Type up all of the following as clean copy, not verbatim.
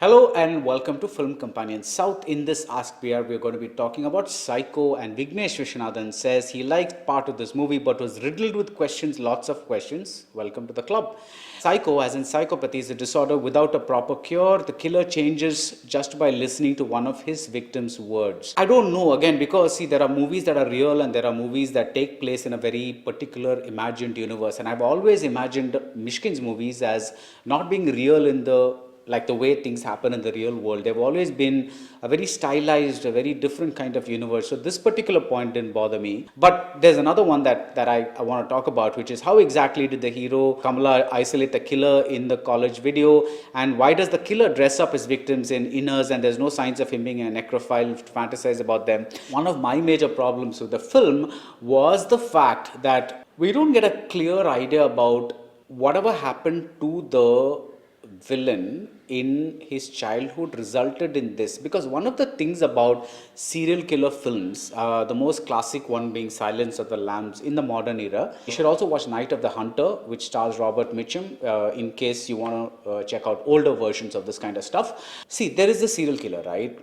Hello and welcome to Film Companion South. In this Ask PR, we're going to be talking about Psycho, and Vignesh Vishwanathan says he liked part of this movie but was riddled with questions, lots of questions. Welcome to the club. Psycho, as in psychopathy, is a disorder without a proper cure. The killer changes just by listening to one of his victims' words. I don't know, again, because see, there are movies that are real and there are movies that take place in a very particular imagined universe. And I've always imagined Myshkin's movies as not being real in the like the way things happen in the real world. They've always been a very stylized, a very different kind of universe. So this particular point didn't bother me. But there's another one that I want to talk about, which is how exactly did the hero Kamala isolate the killer in the college video, and why does the killer dress up his victims in inners and there's no signs of him being a necrophile to fantasize about them. One of my major problems with the film was the fact that we don't get a clear idea about whatever happened to the villain in his childhood resulted in this, because one of the things about serial killer films, the most classic one being Silence of the Lambs in the modern era, you should also watch Night of the Hunter, which stars Robert Mitchum, in case you want to check out older versions of this kind of stuff. See, there is the serial killer, right?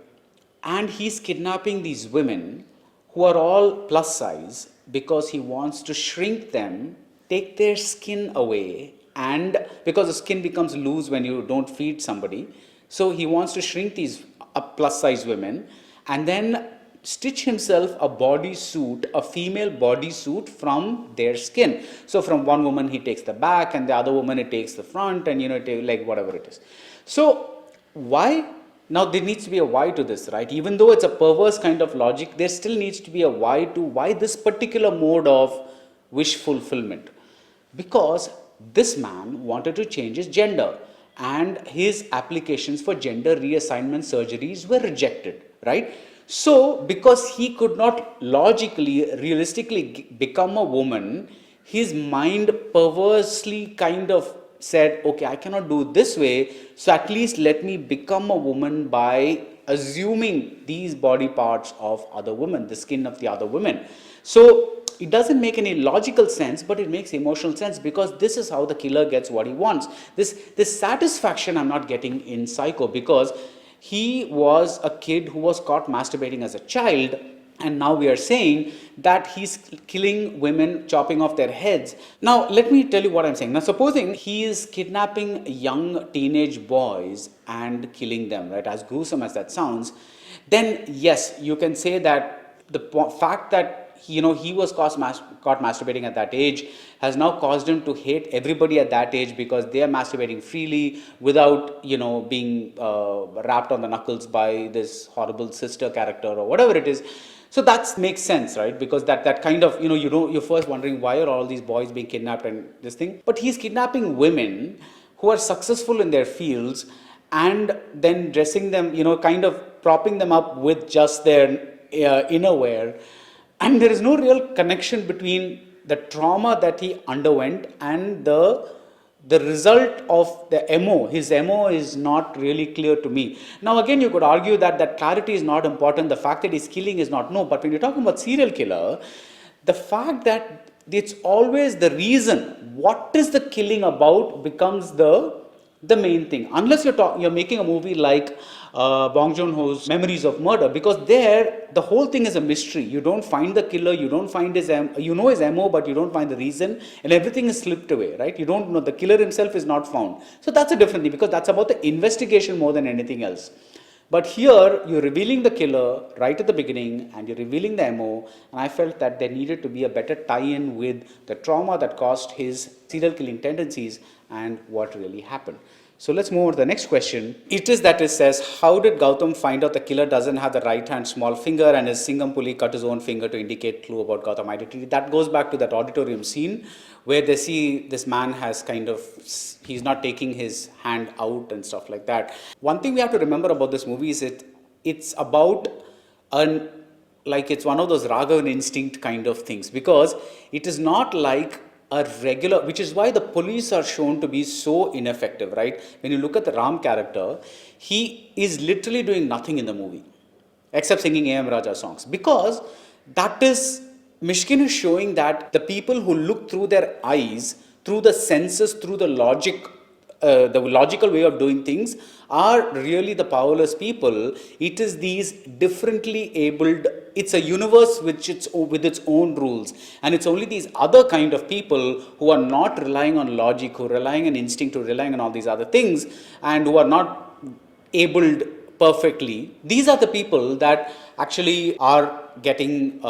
And he's kidnapping these women who are all plus size because he wants to shrink them, take their skin away, and because the skin becomes loose when you don't feed somebody, so he wants to shrink these plus size women and then stitch himself a bodysuit, a female bodysuit from their skin. So from one woman he takes the back and the other woman he takes the front, and like whatever it is. So why? Now there needs to be a why to this, right? Even though it's a perverse kind of logic, there still needs to be a why to why this particular mode of wish fulfillment. Because this man wanted to change his gender and his applications for gender reassignment surgeries were rejected, right? So because he could not logically, realistically become a woman, his mind perversely kind of said, okay, I cannot do it this way, so at least let me become a woman by assuming these body parts of other women, the skin of the other women. So it doesn't make any logical sense, but it makes emotional sense, because this is how the killer gets what he wants. This satisfaction I'm not getting in Psycho, because he was a kid who was caught masturbating as a child, and now we are saying that he's killing women, chopping off their heads. Now let me tell you what I'm saying. Now supposing he is kidnapping young teenage boys and killing them, right, as gruesome as that sounds, then yes, you can say that the fact that he was caught masturbating at that age has now caused him to hate everybody at that age, because they are masturbating freely without being wrapped on the knuckles by this horrible sister character or whatever it is. So that makes sense, right? Because that kind of you're first wondering why are all these boys being kidnapped and this thing, but he's kidnapping women who are successful in their fields and then dressing them, kind of propping them up with just their innerwear. And there is no real connection between the trauma that he underwent and the result of the MO. His MO is not really clear to me. Now again, you could argue that clarity is not important. The fact that he's killing is not. No, but when you're talking about serial killer, the fact that it's always the reason, what is the killing about, becomes the main thing. Unless you're making a movie like Bong Joon-ho's Memories of Murder, because there the whole thing is a mystery. You don't find the killer, you don't find his his MO, but you don't find the reason, and everything is slipped away, right? You don't know, the killer himself is not found. So that's a different thing, because that's about the investigation more than anything else. But here you're revealing the killer right at the beginning and you're revealing the MO, and I felt that there needed to be a better tie-in with the trauma that caused his serial killing tendencies and what really happened. So let's move on to the next question. It says, how did Gautam find out the killer doesn't have the right hand small finger and his Singampuli cut his own finger to indicate clue about Gautam identity? That goes back to that auditorium scene where they see this man has he's not taking his hand out and stuff like that. One thing we have to remember about this movie is it's about it's one of those Raghavan instinct kind of things, because it is not like a regular, which is why the police are shown to be so ineffective, right? When you look at the Ram character, he is literally doing nothing in the movie except singing A.M. Raja songs, because that is, Myshkin is showing that the people who look through their eyes, through the senses, through the logic the logical way of doing things are really the powerless people. It is these differently abled, it's a universe with its own rules, and it's only these other kind of people who are not relying on logic, who are relying on instinct, who are relying on all these other things, and who are not abled perfectly. These are the people that actually are getting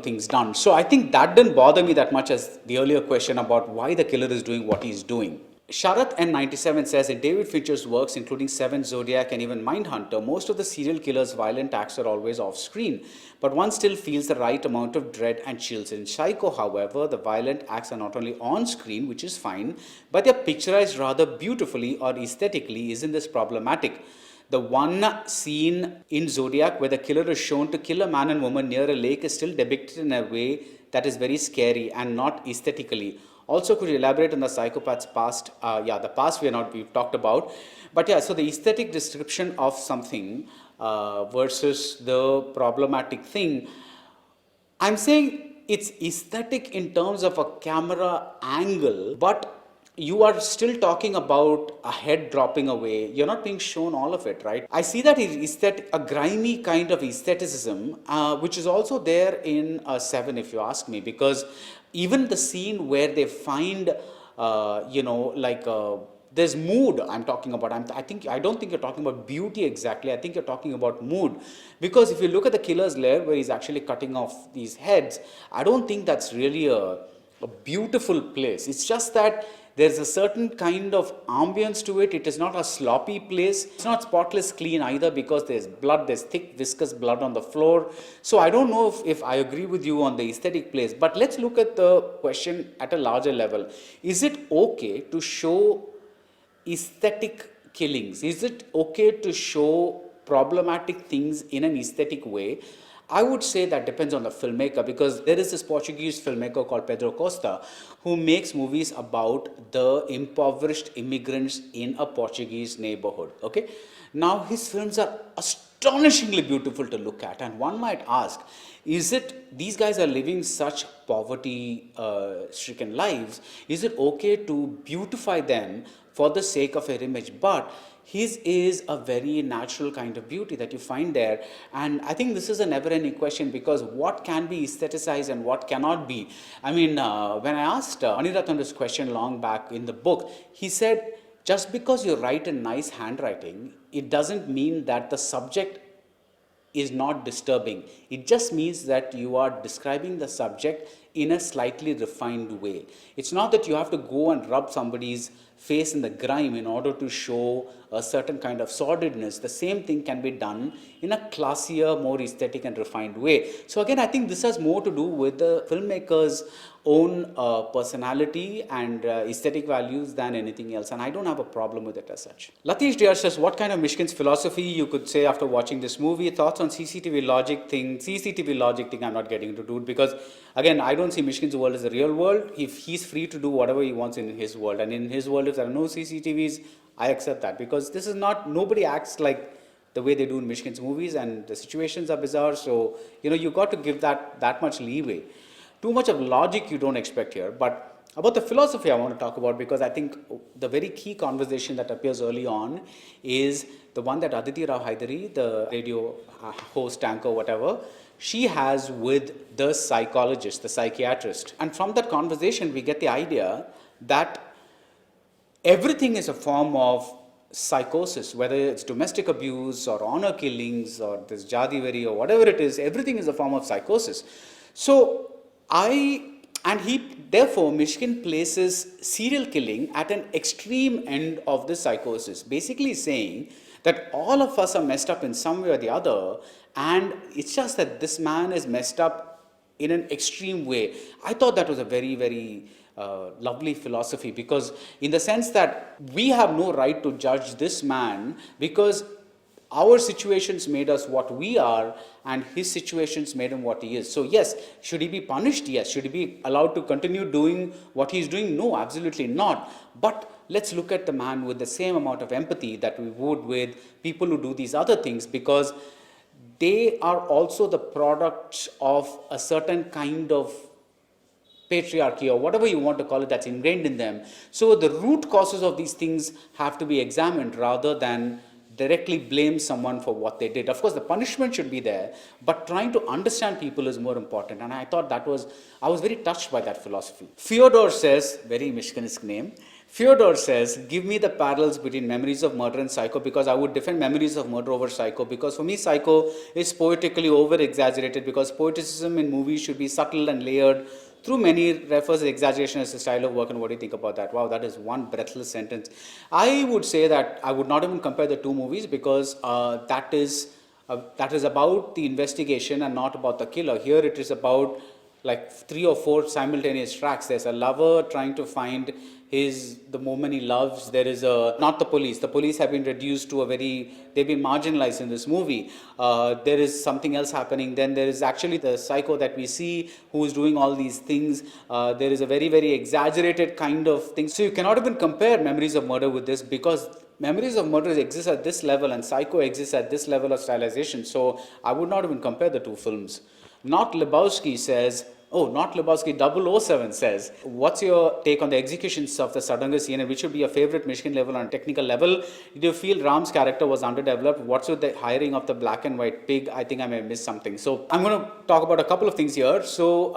things done. So I think that didn't bother me that much as the earlier question about why the killer is doing what he's doing. Sharath N97 says in David Fincher's works, including Seven, Zodiac, and even Mindhunter, most of the serial killer's violent acts are always off screen, but one still feels the right amount of dread and chills. In Psycho, however, the violent acts are not only on screen, which is fine, but they're picturized rather beautifully or aesthetically. Isn't this problematic? The one scene in Zodiac where the killer is shown to kill a man and woman near a lake is still depicted in a way that is very scary and not aesthetically. Also, could you elaborate on the psychopath's past? The past we've talked about. But yeah, so the aesthetic description of something versus the problematic thing, I'm saying it's aesthetic in terms of a camera angle, but you are still talking about a head dropping away. You're not being shown all of it, right? I see that a grimy kind of aestheticism, which is also there in Seven, if you ask me, because even the scene where they find, there's mood I'm talking about. I don't think you're talking about beauty exactly. I think you're talking about mood. Because if you look at the killer's lair where he's actually cutting off these heads, I don't think that's really a beautiful place. It's just that there's a certain kind of ambience to it. It is not a sloppy place. It's not spotless clean either because there's blood, there's thick viscous blood on the floor. So I don't know if I agree with you on the aesthetic place. But let's look at the question at a larger level. Is it okay to show aesthetic killings? Is it okay to show problematic things in an aesthetic way? I would say that depends on the filmmaker, because there is this Portuguese filmmaker called Pedro Costa who makes movies about the impoverished immigrants in a Portuguese neighborhood. Okay, now his films are astonishingly beautiful to look at, and one might ask, is it these guys are living such poverty stricken lives, is it okay to beautify them for the sake of an image? But his is a very natural kind of beauty that you find there. And I think this is a never-ending question, because what can be aestheticized and what cannot be? I mean, when I asked Anirathan this question long back in the book, he said, just because you write in nice handwriting, it doesn't mean that the subject is not disturbing. It just means that you are describing the subject in a slightly refined way. It's not that you have to go and rub somebody's face in the grime in order to show a certain kind of sordidness. The same thing can be done in a classier, more aesthetic and refined way. So again, I think this has more to do with the filmmaker's own personality and aesthetic values than anything else, and I don't have a problem with it as such. Latish Diyar says, what kind of Myshkin's philosophy you could say after watching this movie? Thoughts on CCTV logic thing? CCTV logic thing I'm not getting into, dude, because again, I don't see Myshkin's world as the real world. If he's free to do whatever he wants in his world, and in his world if there are no CCTVs, I accept that, because this is not, nobody acts like the way they do in Myshkin's movies, and the situations are bizarre, so you got to give that much leeway. Too much of logic you don't expect here. But about the philosophy I want to talk about, because I think the very key conversation that appears early on is the one that Aditi Rao Hydari, the radio host, anchor, whatever, she has with the psychologist, the psychiatrist. And from that conversation, we get the idea that everything is a form of psychosis, whether it's domestic abuse or honor killings or this jadiveri or whatever it is, everything is a form of psychosis. So therefore, Myshkin places serial killing at an extreme end of the psychosis, basically saying that all of us are messed up in some way or the other, and it's just that this man is messed up in an extreme way. I thought that was a very, very lovely philosophy, because in the sense that we have no right to judge this man, because our situations made us what we are, and his situations made him what he is. So yes, should he be punished? Yes. Should he be allowed to continue doing what he's doing? No, absolutely not. But let's look at the man with the same amount of empathy that we would with people who do these other things, because they are also the product of a certain kind of patriarchy or whatever you want to call it that's ingrained in them. So the root causes of these things have to be examined rather than directly blame someone for what they did. Of course, the punishment should be there, but trying to understand people is more important. And I thought I was very touched by that philosophy. Fyodor says, very Myshkinist name, Fyodor says, give me the parallels between Memories of Murder and Psycho, because I would defend Memories of Murder over Psycho, because for me Psycho is poetically over-exaggerated, because poeticism in movies should be subtle and layered. Through many refers to exaggeration as a style of work, and what do you think about that? Wow, that is one breathless sentence. I would say that I would not even compare the two movies, because that is about the investigation and not about the killer. Here it is about like 3 or 4 simultaneous tracks. There's a lover trying to find the woman he loves. There is not the police. The police have been reduced to they've been marginalized in this movie. There is something else happening. Then there is actually the psycho that we see who is doing all these things. There is a very, very exaggerated kind of thing. So you cannot even compare Memories of Murder with this, because Memories of Murder exists at this level and Psycho exists at this level of stylization. So I would not even compare the two films. Not Lebowski says, not Lebowski, 007 says, what's your take on the executions of the Sadanga scene, and which would be your favorite Myshkin level on technical level? Did you feel Ram's character was underdeveloped? What's with the hiring of the black and white pig? I think I may have missed something. So I'm going to talk about a couple of things here. So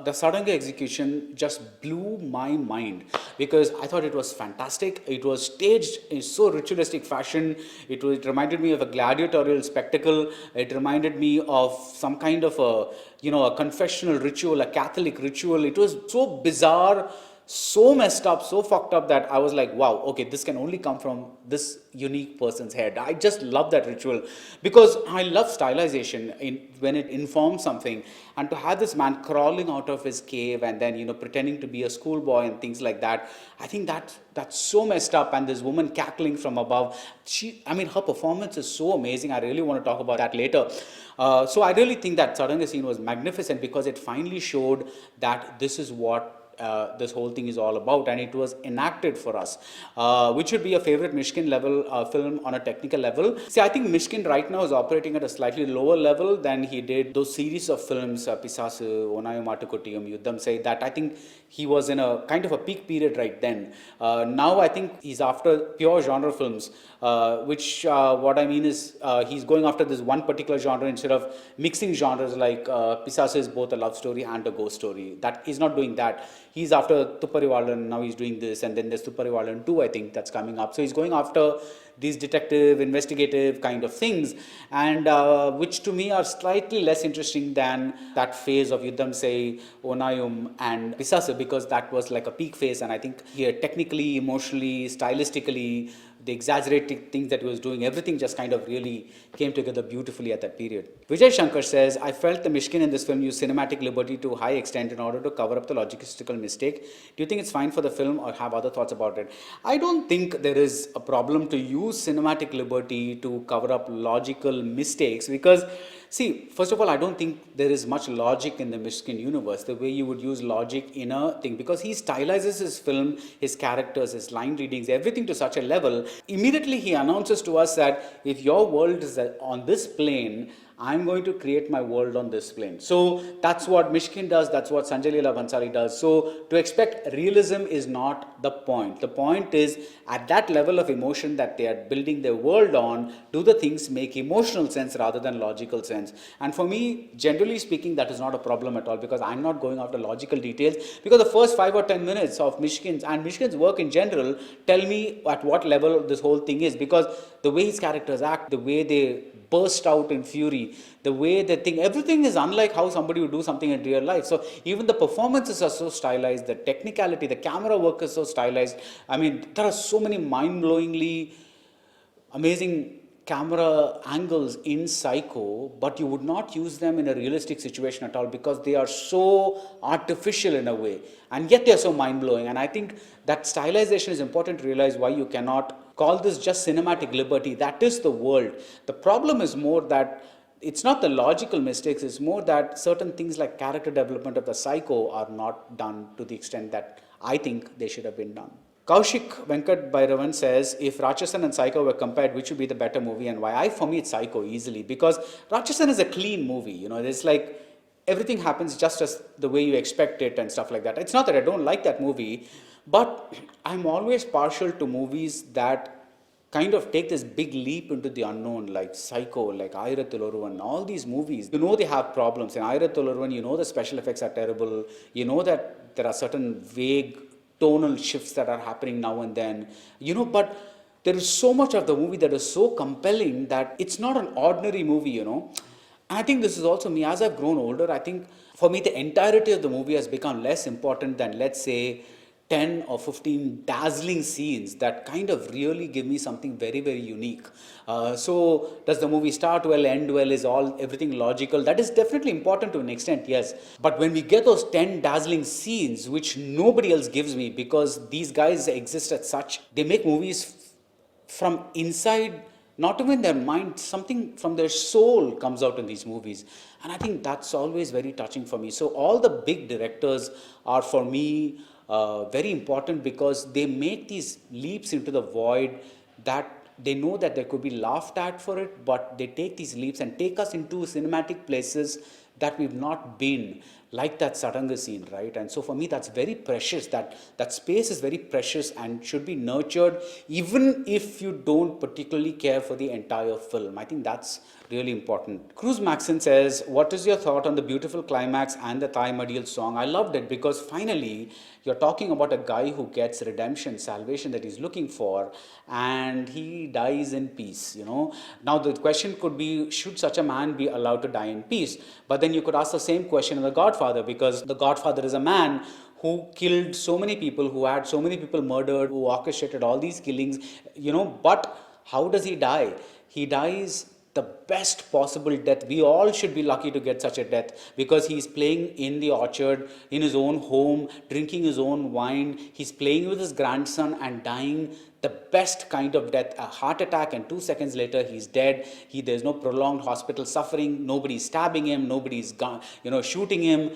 the Sadanga execution just blew my mind, because I thought it was fantastic. It was staged in so ritualistic fashion. It reminded me of a gladiatorial spectacle. It reminded me of some kind of a confessional ritual, a Catholic ritual. It was so bizarre, so messed up, so fucked up that I was like, wow, okay, this can only come from this unique person's head. I just love that ritual, because I love stylization when it informs something. And to have this man crawling out of his cave and then, pretending to be a schoolboy and things like that, I think that's so messed up. And this woman cackling from above, her performance is so amazing. I really want to talk about that later. So I really think that Sadanga scene was magnificent, because it finally showed that this is what this whole thing is all about, and it was enacted for us. Which would be a favorite Myshkin level film on a technical level? See, I think Myshkin right now is operating at a slightly lower level than he did those series of films, Pisasu, Onayu Matukotiyum, Yuddham Say, that I think he was in a kind of a peak period right then. Now I think he's after pure genre films, which what I mean is he's going after this one particular genre instead of mixing genres like Pisasu is both a love story and a ghost story. That he's not doing that. He's after Tupparivalan, now he's doing this, and then there's Tupparivalan 2, I think, that's coming up. So he's going after these detective, investigative kind of things, and which to me are slightly less interesting than that phase of Yuddham Say, Onayum and Pisasu, because that was like a peak phase, and I think here technically, emotionally, stylistically, the exaggerated things that he was doing, everything just kind of really came together beautifully at that period. Vijay Shankar says, I felt the Myshkin in this film used cinematic liberty to high extent in order to cover up the logistical mistake. Do you think it's fine for the film, or have other thoughts about it? I don't think there is a problem to use cinematic liberty to cover up logical mistakes, because see, first of all, I don't think there is much logic in the Myshkin universe, the way you would use logic in a thing, because he stylizes his film, his characters, his line readings, everything to such a level. Immediately he announces to us that if your world is on this plane, I'm going to create my world on this plane. So that's what Myshkin does, that's what Sanjay Leela Bhansali does. So to expect realism is not the point. The point is, at that level of emotion that they are building their world on, do the things make emotional sense rather than logical sense? And for me, generally speaking, that is not a problem at all, because I'm not going after logical details, because the first 5 or 10 minutes of Myshkin's and Myshkin's work in general tell me at what level this whole thing is, because the way his characters act, the way they burst out in fury, the way they think, everything is unlike how somebody would do something in real life. So even the performances are so stylized, the technicality, the camera work is so stylized. I mean, there are so many mind-blowingly amazing camera angles in Psycho, but you would not use them in a realistic situation at all, because they are so artificial in a way, and yet they are so mind-blowing. And I think that stylization is important to realize why you cannot call this just cinematic liberty. That is the world. The problem is more that it's not the logical mistakes, it's more that certain things like character development of the Psycho are not done to the extent that I think they should have been done. Kaushik Venkat Bhairavan says, if Rachasan and Psycho were compared, which would be the better movie and why? For me, it's Psycho easily, because Rachasan is a clean movie. It's like, everything happens just as the way you expect it and stuff like that. It's not that I don't like that movie, but I'm always partial to movies that kind of take this big leap into the unknown, like Psycho, like Ayirathil Oruvan, all these movies. You know they have problems. In Ayirathil Oruvan, you know the special effects are terrible. You know that there are certain vague tonal shifts that are happening now and then. But there is so much of the movie that is so compelling that it's not an ordinary movie. And I think this is also me. As I've grown older, I think for me the entirety of the movie has become less important than, let's say, 10 or 15 dazzling scenes that kind of really give me something very, very unique. So does the movie start well, end well, is everything logical? That is definitely important to an extent, yes. But when we get those 10 dazzling scenes, which nobody else gives me, because these guys exist at they make movies from inside, not even their mind, something from their soul comes out in these movies. And I think that's always very touching for me. So all the big directors are, for me, very important, because they make these leaps into the void that they know that they could be laughed at for it, but they take these leaps and take us into cinematic places that we've not been, like that Saranga scene, right? And so for me, that's very precious. That space is very precious and should be nurtured, even if you don't particularly care for the entire film. I think that's really important. Cruz Maxon says, what is your thought on the Beautiful Climax and the Thai Madial song? I loved it because finally you're talking about a guy who gets redemption, salvation that he's looking for, and he dies in peace, Now the question could be, should such a man be allowed to die in peace? But then you could ask the same question of The Godfather, because The Godfather is a man who killed so many people, who had so many people murdered, who orchestrated all these killings, but how does he die? He dies the best possible death. We all should be lucky to get such a death, because he's playing in the orchard, in his own home, drinking his own wine. He's playing with his grandson and dying the best kind of death, a heart attack, and 2 seconds later he's dead. There's no prolonged hospital suffering, nobody's stabbing him, nobody's shooting him.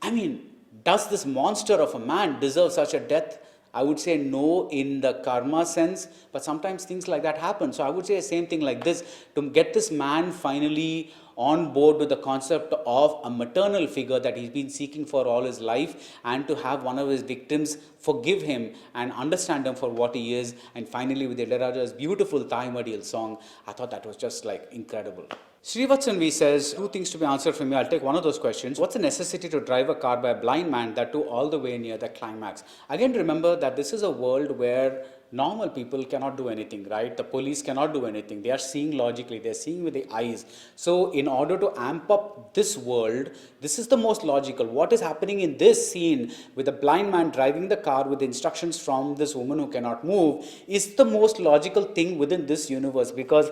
I mean, does this monster of a man deserve such a death? I would say no in the karma sense, but sometimes things like that happen. So I would say the same thing like this, to get this man finally on board with the concept of a maternal figure that he's been seeking for all his life, and to have one of his victims forgive him and understand him for what he is. And finally with Ilaiyaraja's beautiful Thai Madial song, I thought that was just like incredible. Srivatsan V says, 2 things to be answered from me. I'll take one of those questions. What's the necessity to drive a car by a blind man, that too all the way near the climax? Again, remember that this is a world where normal people cannot do anything, right? The police cannot do anything. They are seeing logically, they're seeing with the eyes. So in order to amp up this world, this is the most logical. What is happening in this scene with a blind man driving the car with instructions from this woman who cannot move is the most logical thing within this universe, because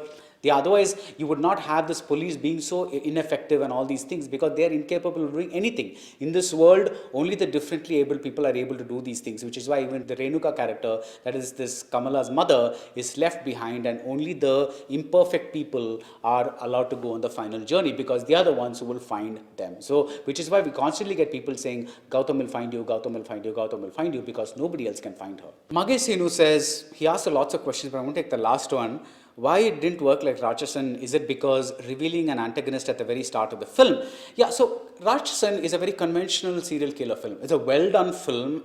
otherwise, you would not have this police being so ineffective and all these things, because they are incapable of doing anything. In this world, only the differently able people are able to do these things, which is why even the Renuka character, that is this Kamala's mother, is left behind, and only the imperfect people are allowed to go on the final journey, because they are the ones who will find them. So, which is why we constantly get people saying, Gautam will find you, Gautam will find you, Gautam will find you, because nobody else can find her. Magesh Sinu says, he asked lots of questions, but I'm going to take the last one. Why it didn't work like Rakshasan? Is it because revealing an antagonist at the very start of the film? Yeah, so Rakshasan is a very conventional serial killer film. It's a well done film,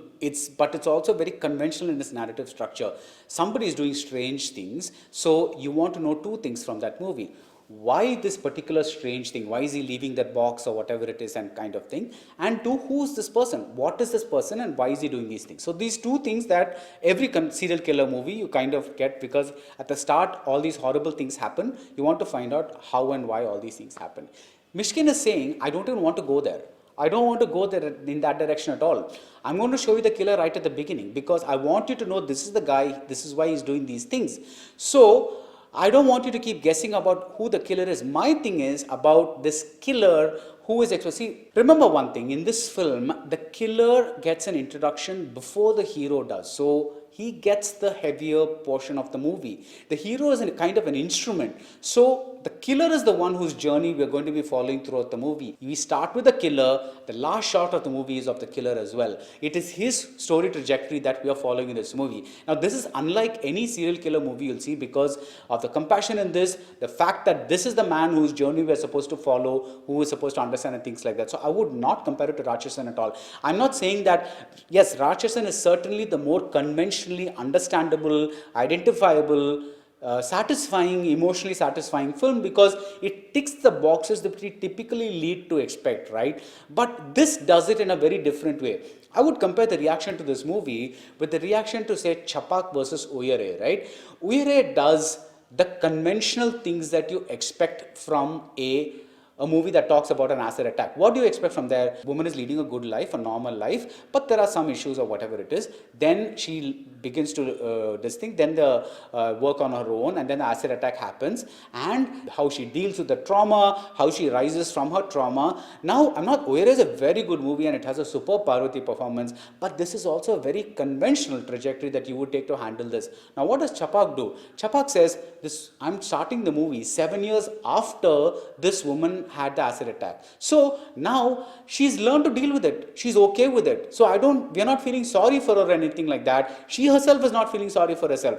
but it's also very conventional in its narrative structure. Somebody is doing strange things, so you want to know 2 things from that movie. Why this particular strange thing? Why is he leaving that box or whatever it is, and kind of thing? And 2, who's this person? What is this person and why is he doing these things? So these 2 things that every serial killer movie you kind of get, because at the start all these horrible things happen. You want to find out how and why all these things happen. Myshkin is saying, I don't even want to go there. I don't want to go there in that direction at all. I'm going to show you the killer right at the beginning, because I want you to know this is the guy, this is why he's doing these things. So I don't want you to keep guessing about who the killer is. My thing is about this killer who is exposed. See, remember one thing, in this film, the killer gets an introduction before the hero does. So he gets the heavier portion of the movie. The hero is a kind of an instrument. So the killer is the one whose journey we are going to be following throughout the movie. We start with the killer. The last shot of the movie is of the killer as well. It is his story trajectory that we are following in this movie. Now, this is unlike any serial killer movie you'll see because of the compassion in this, the fact that this is the man whose journey we are supposed to follow, who is supposed to understand and things like that. So I would not compare it to Rakshasan at all. I'm not saying that, yes, Rakshasan is certainly the more conventionally understandable, identifiable, satisfying, emotionally satisfying film because it ticks the boxes that we typically lead to expect, right? But this does it in a very different way. I would compare the reaction to this movie with the reaction to, say, Chapak versus Uyare, right? Uyare does the conventional things that you expect from a movie that talks about an acid attack. What do you expect from there? Woman is leading a good life, a normal life, but there are some issues or whatever it is. Then she begins to this thing, then the work on her own, and then the acid attack happens, and how she deals with the trauma, how she rises from her trauma. Now, Uyare is a very good movie and it has a superb Parvati performance, but this is also a very conventional trajectory that you would take to handle this. Now, what does Chapak do? Chapak says, I'm starting the movie 7 years after this woman had the acid attack. So now she's learned to deal with it. She's okay with it. So we're not feeling sorry for her or anything like that. She herself is not feeling sorry for herself.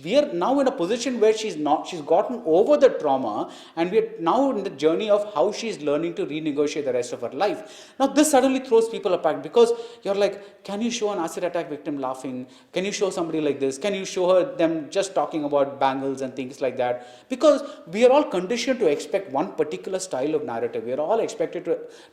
We are now in a position where she's gotten over the trauma, and we are now in the journey of how she's learning to renegotiate the rest of her life. Now this suddenly throws people apart because you're like, can you show an acid attack victim laughing? Can you show somebody like this? Can you show them just talking about bangles and things like that? Because we are all conditioned to expect one particular style of narrative. We are all expected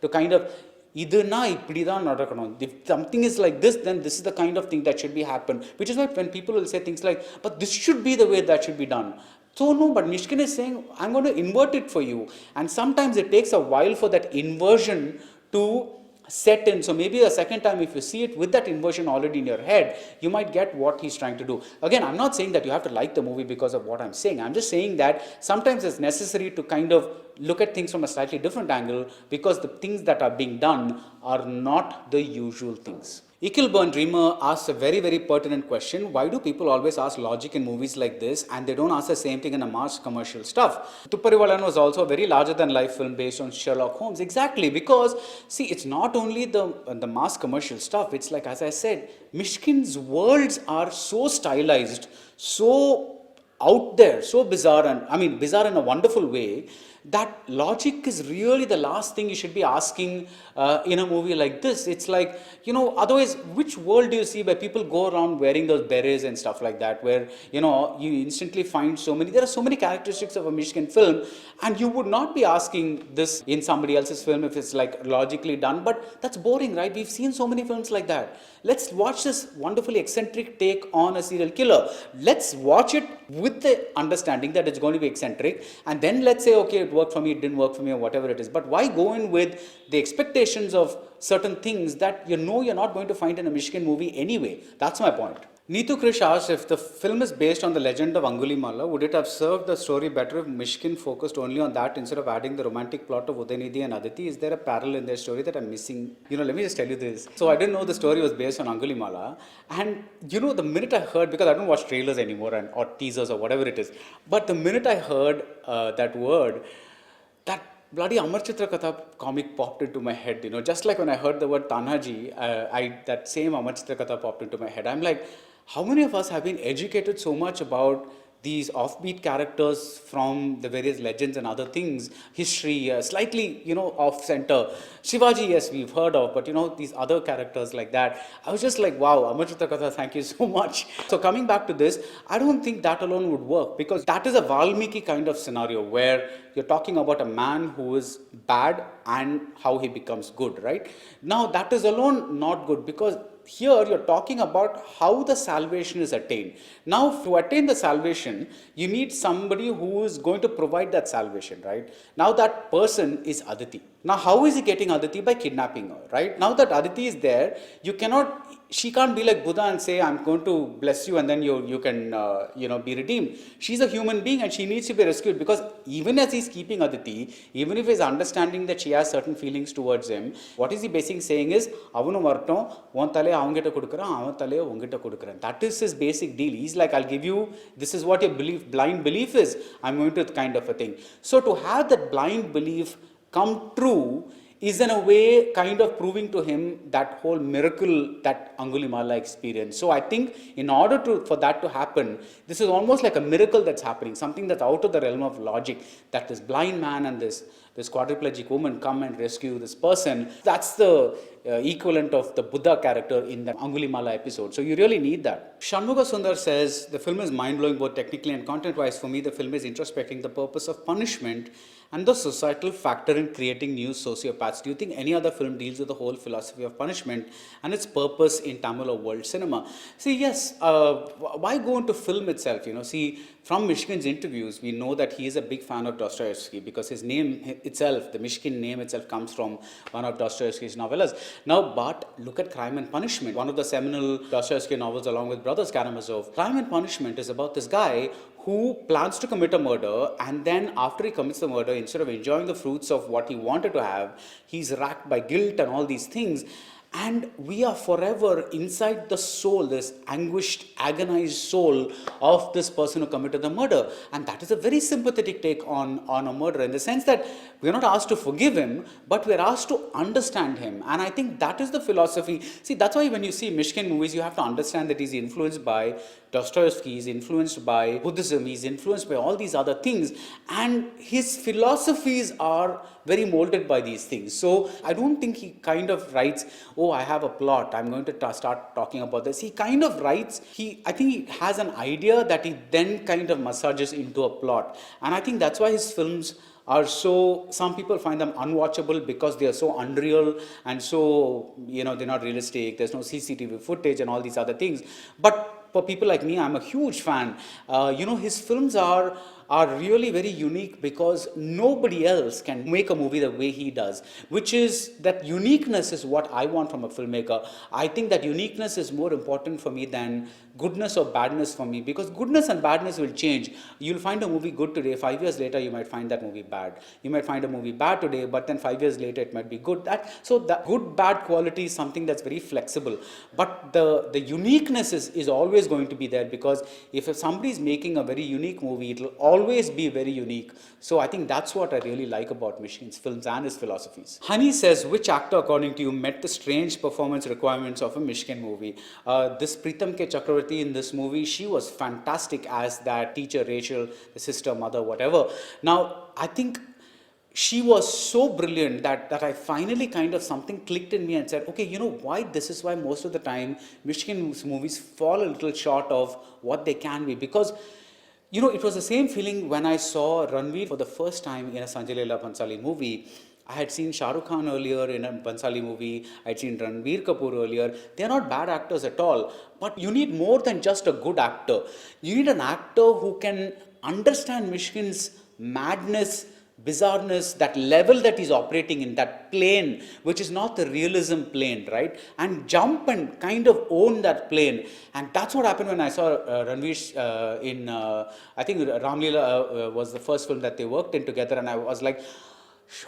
to kind of if something is like this, then this is the kind of thing that should be happen. Which is why when people will say things like, but this should be the way that should be done. So no, but Myshkin is saying, I'm going to invert it for you. And sometimes it takes a while for that inversion to set in. So maybe a second time, if you see it with that inversion already in your head, you might get what he's trying to do. Again, I'm not saying that you have to like the movie because of what I'm saying. I'm just saying that sometimes it's necessary to kind of look at things from a slightly different angle because the things that are being done are not the usual things. Ikilburn Dreamer asks a very, very pertinent question. Why do people always ask logic in movies like this and they don't ask the same thing in a mass commercial stuff? Tupparivalan was also a very larger than life film based on Sherlock Holmes. Exactly, because see, it's not only the mass commercial stuff. It's like, as I said, Myshkin's worlds are so stylized, so out there, so bizarre, and bizarre in a wonderful way, that logic is really the last thing you should be asking in a movie like this. It's like, otherwise, which world do you see where people go around wearing those berets and stuff like that, where, you instantly find there are so many characteristics of a Myshkin film, and you would not be asking this in somebody else's film if it's like logically done, but that's boring, right? We've seen so many films like that. Let's watch this wonderfully eccentric take on a serial killer. Let's watch it with the understanding that it's going to be eccentric, and then let's say, okay, it worked for me, it didn't work for me, or whatever it is. But why go in with the expectations of certain things that you're not going to find in a Myshkin movie anyway? That's my point. Neetu Krish asks, if the film is based on the legend of Angulimala, would it have served the story better if Myshkin focused only on that instead of adding the romantic plot of Udhayanidhi and Aditi? Is there a parallel in their story that I'm missing? Let me just tell you this. So I didn't know the story was based on Angulimala, and the minute I heard, because I don't watch trailers anymore or teasers or whatever it is, but the minute I heard that word, that bloody Amar Chitra Katha comic popped into my head, just like when I heard the word Tanhaji, that same Amar Chitra Katha popped into my head. I'm like, how many of us have been educated so much about these offbeat characters from the various legends and other things, history, slightly, off center. Shivaji, yes, we've heard of, but these other characters like that. I was just like, wow, Amar Chitra Katha, thank you so much. So coming back to this, I don't think that alone would work, because that is a Valmiki kind of scenario where you're talking about a man who is bad and how he becomes good, right? Now that is alone not good, because here you're talking about how the salvation is attained. Now, to attain the salvation, you need somebody who is going to provide that salvation, right? Now, that person is Aditi. Now, how is he getting Aditi? By kidnapping her, right? Now that Aditi is there, you cannot she can't be like Buddha and say, I'm going to bless you and then you can, be redeemed. She's a human being and she needs to be rescued, because even as he's keeping Aditi, even if he's understanding that she has certain feelings towards him, what is he basically saying is, avanu vartom, one tale avangita kudukuran, avan tale ungita kudukuran. That is his basic deal. He's like, I'll give you, this is what your blind belief is. I'm going to kind of a thing. So to have that blind belief come true is in a way kind of proving to him that whole miracle that Angulimala experienced. So I think in order for that to happen, this is almost like a miracle that's happening, something that's out of the realm of logic, that this blind man and this quadriplegic woman come and rescue this person. That's the equivalent of the Buddha character in the Angulimala episode. So you really need that. Shanmuga Sundar says, the film is mind-blowing both technically and content-wise. For me, the film is introspecting the purpose of punishment and the societal factor in creating new sociopaths. Do you think any other film deals with the whole philosophy of punishment and its purpose in Tamil or world cinema? See, yes, why go into film itself? See, from Myshkin's interviews, we know that he is a big fan of Dostoevsky, because his name itself, the Myshkin name itself, comes from one of Dostoevsky's novellas. Now, but look at Crime and Punishment, one of the seminal Dostoevsky novels along with Brothers Karamazov. Crime and Punishment is about this guy who plans to commit a murder, and then after he commits the murder, instead of enjoying the fruits of what he wanted to have, he's racked by guilt and all these things. And we are forever inside the soul, this anguished, agonized soul of this person who committed the murder. And that is a very sympathetic take on a murderer, in the sense that we're not asked to forgive him, but we're asked to understand him. And I think that is the philosophy. See, that's why when you see Myshkin movies, you have to understand that he's influenced by Dostoevsky, he's influenced by Buddhism, he's influenced by all these other things. And his philosophies are very molded by these things. So I don't think he kind of writes, oh, I have a plot, I'm going to start talking about this. He kind of writes, I think he has an idea that he then kind of massages into a plot. And I think that's why his films are so, some people find them unwatchable because they are so unreal and so, they're not realistic, there's no CCTV footage and all these other things. But for people like me, I'm a huge fan. His films are really very unique because nobody else can make a movie the way he does, which is, that uniqueness is what I want from a filmmaker. I think that uniqueness is more important for me than goodness or badness for me, because goodness and badness will change. You'll find a movie good today, 5 years later you might find that movie bad. You might find a movie bad today, but then 5 years later it might be good. So that good bad quality is something that's very flexible. But the uniqueness is always going to be there, because if somebody is making a very unique movie, it will always be very unique. So I think that's what I really like about Myshkin's films and his philosophies. Honey says, which actor according to you met the strange performance requirements of a Myshkin movie? This Pritam K. Chakravarti in this movie, she was fantastic as that teacher Rachel, the sister, mother, whatever. Now, I think she was so brilliant that I finally kind of something clicked in me and said, okay, why this is why most of the time Myshkin movies fall a little short of what they can be, because it was the same feeling when I saw Ranveer for the first time in a Sanjay Leela Bhansali movie. I had seen Shah Rukh Khan earlier in a Bhansali movie. I had seen Ranveer Kapoor earlier. They are not bad actors at all. But you need more than just a good actor. You need an actor who can understand Myshkin's madness, bizarreness, that level that he's operating in, that plane, which is not the realism plane, right? And jump and kind of own that plane. And that's what happened when I saw Ranveer in, I think Ram Leela was the first film that they worked in together, and I was like,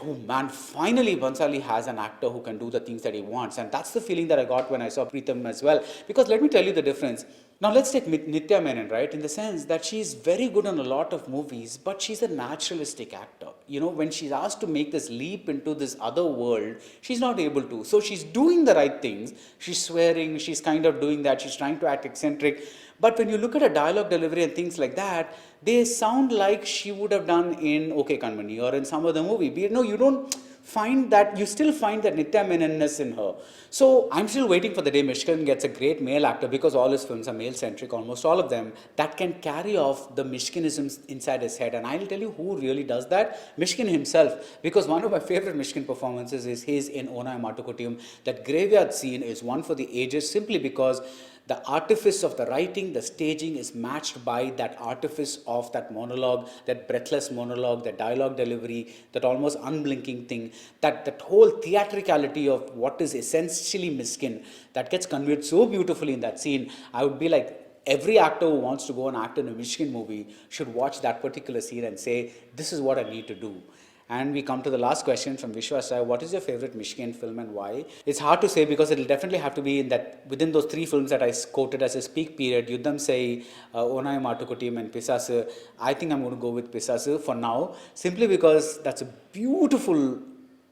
oh man, finally Bhansali has an actor who can do the things that he wants. And that's the feeling that I got when I saw Pritam as well. Because let me tell you the difference. Now let's take Nithya Menen, right? In the sense that she's very good in a lot of movies, but she's a naturalistic actor. When she's asked to make this leap into this other world, she's not able to. So she's doing the right things. She's swearing, she's kind of doing that. She's trying to act eccentric. But when you look at her dialogue delivery and things like that, they sound like she would have done in OK Kanmani or in some other movie. You don't find that, you still find that Nithya Menenness in her. So I'm still waiting for the day Myshkin gets a great male actor, because all his films are male-centric, almost all of them, that can carry off the Myshkinisms inside his head. And I'll tell you who really does that, Myshkin himself, because one of my favorite Myshkin performances is his in Onai Matukutiyum. That graveyard scene is one for the ages, simply because The artifice of the writing, the staging is matched by that artifice of that monologue, that breathless monologue, the dialogue delivery, that almost unblinking thing, that whole theatricality of what is essentially Myshkin, that gets conveyed so beautifully in that scene. I would be like, every actor who wants to go and act in a Myshkin movie should watch that particular scene and say, this is what I need to do. And we come to the last question from Vishwasai. What is your favorite Myshkin film and why? It's hard to say because it'll definitely have to be in that, within those three films that I quoted as his peak period, Yuddham Sei, Onai Matukutiyam and Pisasu. I think I'm going to go with Pisasu for now, simply because that's a beautiful,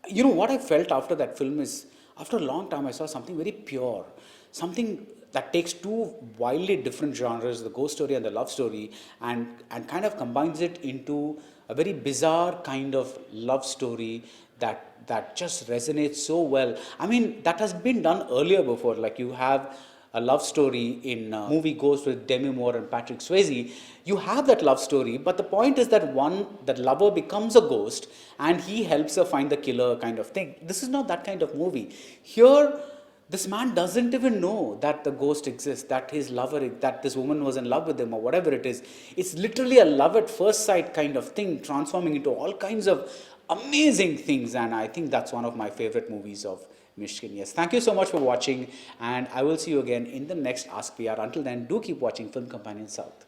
you know, what I felt after that film is, after a long time I saw something very pure, something that takes two wildly different genres, the ghost story and the love story, and kind of combines it into a very bizarre kind of love story that just resonates so well. I mean, that has been done earlier before. Like, you have a love story in movie Ghost with Demi Moore and Patrick Swayze. You have that love story, but the point is that that lover becomes a ghost and he helps her find the killer kind of thing. This is not that kind of movie. Here, this man doesn't even know that the ghost exists, that his lover, that this woman was in love with him or whatever it is. It's literally a love at first sight kind of thing, transforming into all kinds of amazing things. And I think that's one of my favorite movies of Myshkin. Yes, thank you so much for watching, and I will see you again in the next Ask PR. Until then, do keep watching Film Companion South.